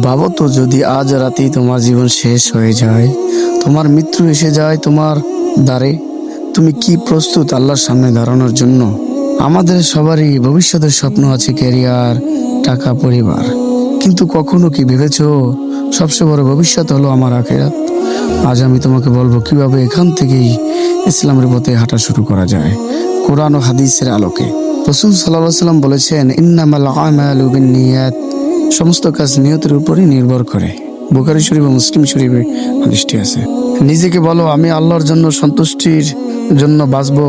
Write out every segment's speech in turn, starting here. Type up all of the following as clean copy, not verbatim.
ভাবো তো, যদি আজ রাতেই তোমার জীবন শেষ হয়ে যায়, তোমার মৃত্যু এসে যায় তোমার দ্বারে, তুমি কি প্রস্তুত আল্লাহর সামনে দাঁড়ানোর জন্য? আমাদের সবারই ভবিষ্যতের স্বপ্ন আছে, ক্যারিয়ার, টাকা, পরিবার। কিন্তু কখনো কি ভেবেছো সবচেয়ে বড় ভবিষ্যৎ হলো আমার আখিরাত? আজ আমি তোমাকে বলবো কিভাবে এখান থেকেই ইসলামের পথে হাঁটা শুরু করা যায়, কোরআন ও হাদিসের আলোকে। রাসূল সাল্লাল্লাহু আলাইহি ওয়াসাল্লাম বলেছেন, ইন্নামাল আমালু বিন্নিয়াত, সমস্ত কাজ নিয়তের উপরই নির্ভর করে। বুখারী শরীফ ও মুসলিম শরীফে হাদিসটি আছে। নিজেকে বলো, আমি আল্লাহর জন্য সন্তুষ্টির জন্য বাঁচবো।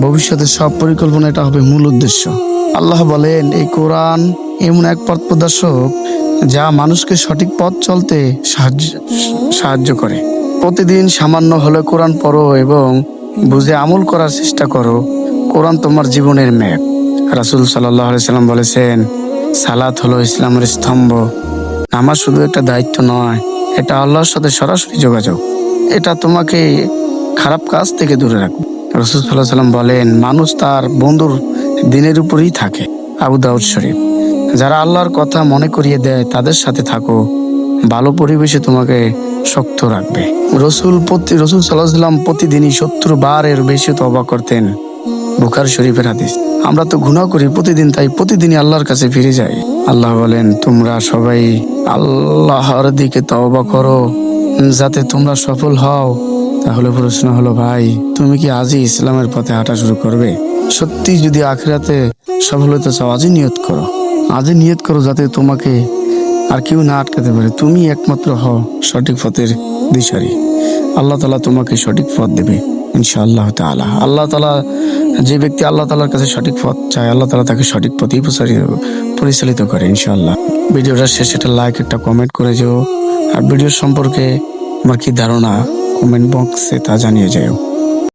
ভবিষ্যতের সব পরিকল্পনা, এটা হবে মূল উদ্দেশ্য। আল্লাহ বলেন, এই কোরআন এমন এক পথ প্রদর্শক যা মানুষকে সঠিক পথ চলতে সাহায্য করে। প্রতিদিন সামান্য হলে কোরআন পড়ো এবং বুঝে আমল করার চেষ্টা করো। কোরআন তোমার জীবনের ম্যাপ। রাসূল সাল্লাল্লাহু আলাইহি সাল্লাম বলেছেন, সালাত হলো ইসলামের স্তম্ভ। নামাজ শুধু একটা দায়িত্ব নয়, এটা আল্লাহর সাথে সরাসরি যোগাযোগ। এটা তোমাকে খারাপ কাজ থেকে দূরে রাখবে। রাসূল সাল্লাল্লাহু আলাইহি সাল্লাম বলেন, মানুষ তার বন্ধুর দিনের উপরেই থাকে। আবু দাউদ শরীফ। যারা আল্লাহর কথা মনে করিয়ে দেয় তাদের সাথে থাকো। ভালো পরিবেশে তোমাকে শক্ত রাখবে। রসুল সাল্লাল্লাহু আলাইহি সাল্লাম প্রতিদিনই 70 বারের বেশি তওবা করতেন। বুখারী শরীফের হাদিস। আমরা তো গুনাহ করি প্রতিদিন, তাই প্রতিদিনই আল্লাহর কাছে ফিরে যাই। আল্লাহ বলেন, তোমরা সবাই আল্লাহর দিকে তওবা করো যাতে তোমরা সফল হও। তাহলে প্রশ্ন হলো, ভাই, তুমি কি আজই ইসলামের পথে হাঁটা শুরু করবে? সত্যি যদি আখিরাতে সফল হতে চাও, আজই নিয়ত করো। আজই নিয়ত করো যাতে তোমাকে আর কেউ না আটকাতে পারে। তুমি একমাত্র হও সঠিক পথের দিশারি। আল্লাহ তাআলা তোমাকে সঠিক পথ দেবে ইনশাআল্লাহ তাআলা। আল্লাহ তাআলা, যে ব্যক্তি আল্লাহ তাআলার কাছে সঠিক পথ চায়, আল্লাহ তাআলা তাকে সঠিক পথেই পরিচালিত করে ইনশাআল্লাহ। ভিডিওটা শেষে একটা লাইক, একটা কমেন্ট করে যেও। আর ভিডিও সম্পর্কে আমার কি ধারণা, কমেন্ট বক্সে তা জানিয়ে যাও।